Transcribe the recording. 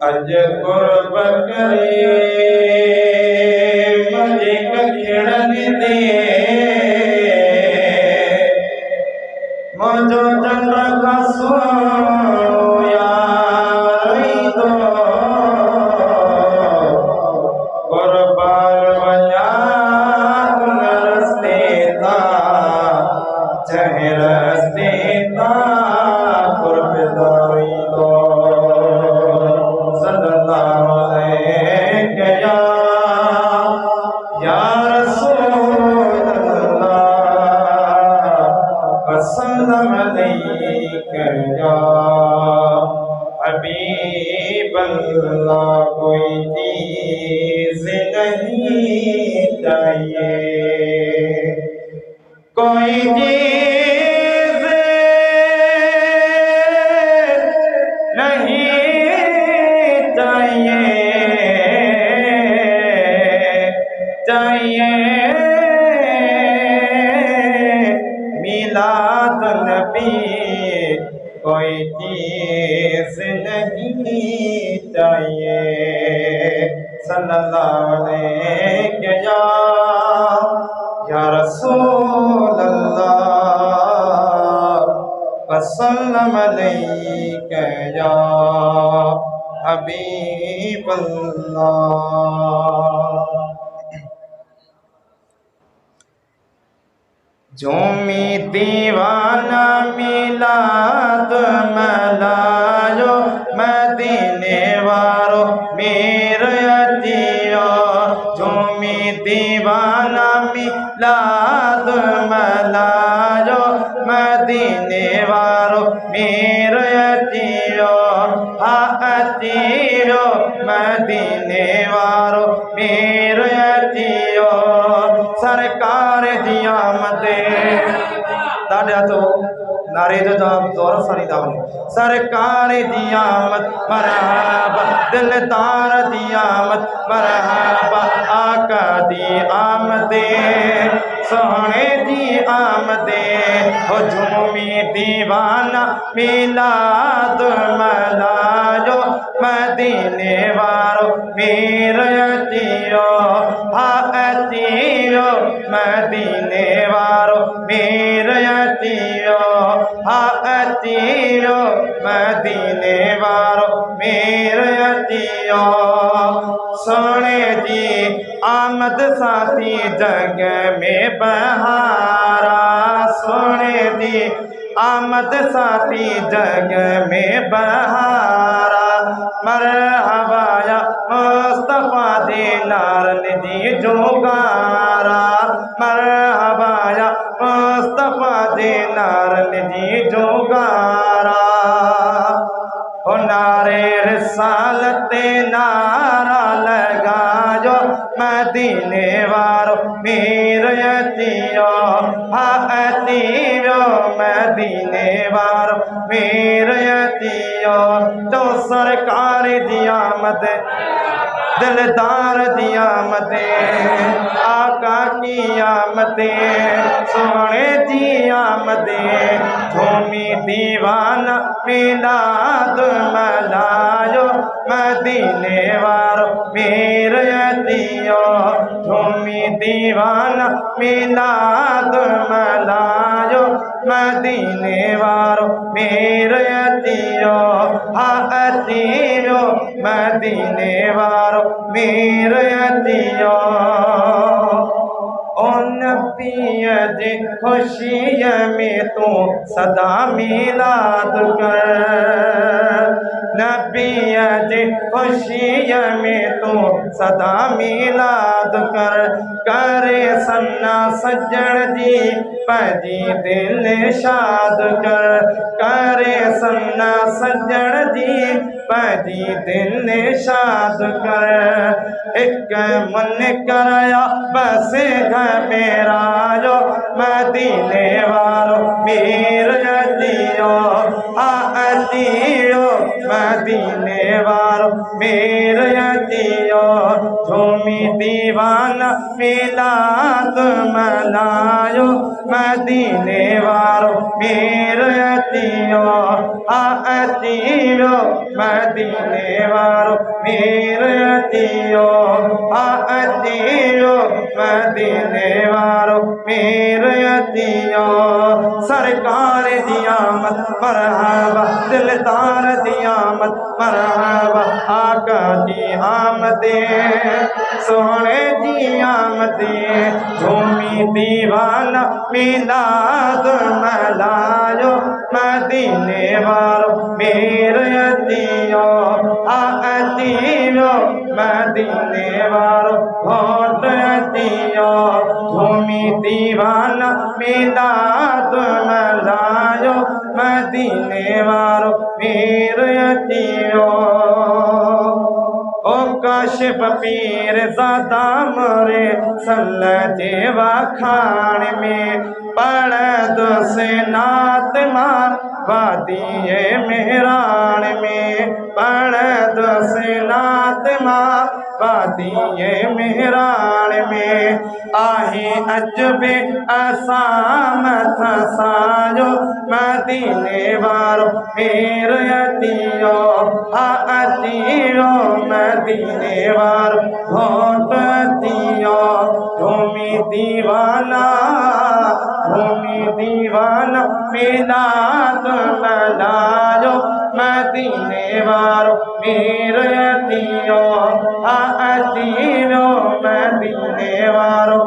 अज कुर्ब करे मुझे कखिड़न दे मुझो चंद खसो यारी दो कुर्बान वजा रस्ते ता चाहे रस्ते ता कुर्ब दारी दो सल्लल्लाहु अलैहि या रसूल अल्लाह वसल्लम अलैका या हबीब अल्लाह। कोई चीज नहीं चाहिए, कोई चीज नहीं चाहिए, चाहिए मिलाद नबी, कोई चीज नहीं चाहिए। सल्लल्लाहु अलैहि या रसूल अल्लाह वसल्लम अलैका या हबीब अल्लाह। झूमी दीवाना मिलाद मलायो मदीने वारो मेरे अतिया। झूमी दीवाना मिलाद मलायो मदीने वारो मेरे अतिया। हा अतियो मदीने वारो मेरे अतिया। सरकार दी आमद ताड़े तो नारे जो जवाब जोर सारी दावनी। सरकार दी आमद मरहबा, दिलदार दी आमद मरहबा, आका दी आमदे सोहणे दी आमदे। हो झूमी दीवाना मिलाद मलायो मदीने वारो मेरे अतियो। हा अतियो मदीने वारो मेरे अतियो। हा अतियो मदीने वारो मेरे अतियो। सोने जी आमद साथी जग में बहारा। सोने जी आमद साथी जग में बहारा। मरहबा या मुस्तफा दे नारन दी जोगारा। मरहबा या मुस्तफा दे नारन दी जोगारा। हो नारे रिसालते नारा लगायो मदीने वारो मेरे अतियो। हा अतियो मदीने वारो मेरे अतियो। तो सरकार दी आमद दिलदार दी आमद आका की आमद सोने दी आमद। झूमी दीवाना मिलाद मलायो मदीने वारो मेरे अतियो। झूमी दीवाना मिलाद मलायो मदीने वारो मेरे अतियो। हा अतियो मदीने वारो मेरे अतियो। ओ नबी जी खुशी में तू सदा मिलाद कर। नबी जी खुशी में तू सदा मिलाद कर। करे सन्ना सज्जन जी पंजी दिल शाद कर। करे सन्ना सज्जन जी पंजी दिल शाद कर। एक मन कराया बस घर मेरा जो मदीने वारो मेरे अतियो। हा अतियो मदीने वारो मेरे अतियो। झूमी दीवाना मिलाद मलायो मदीने वारो मेरे अतियो अतियो मदीने वारो मेरे अतियो अतियो मदीने वारो मेरे अतियो सरकार दी आमद मरहबा दिलदार दी आमद मरहबा आका दी आमदे सोने दी आमदे झूमी दीवाना मिलाद मलायो मदीने वारो मेरे अतियो अतियो मदीने वारो होट अतियो झूमी दीवाना मिलाद मलायो मदीने वारो मेरे अतियो ओ काशिफ पीर ज़ादा मोरे सल्लते वाखान में पढ़ दो से नात मार वादिये मेहरान में पढ़ दो से नात मार वादिये मेहरान में आहे अजबे असामत सायो मदीने वारो मेरे अतियो अतियो मदीने वारो होट अतियो झूमी दीवाना मिलाद मलायो मदीने वारो मेरे अतियो अतियो मदीने वारो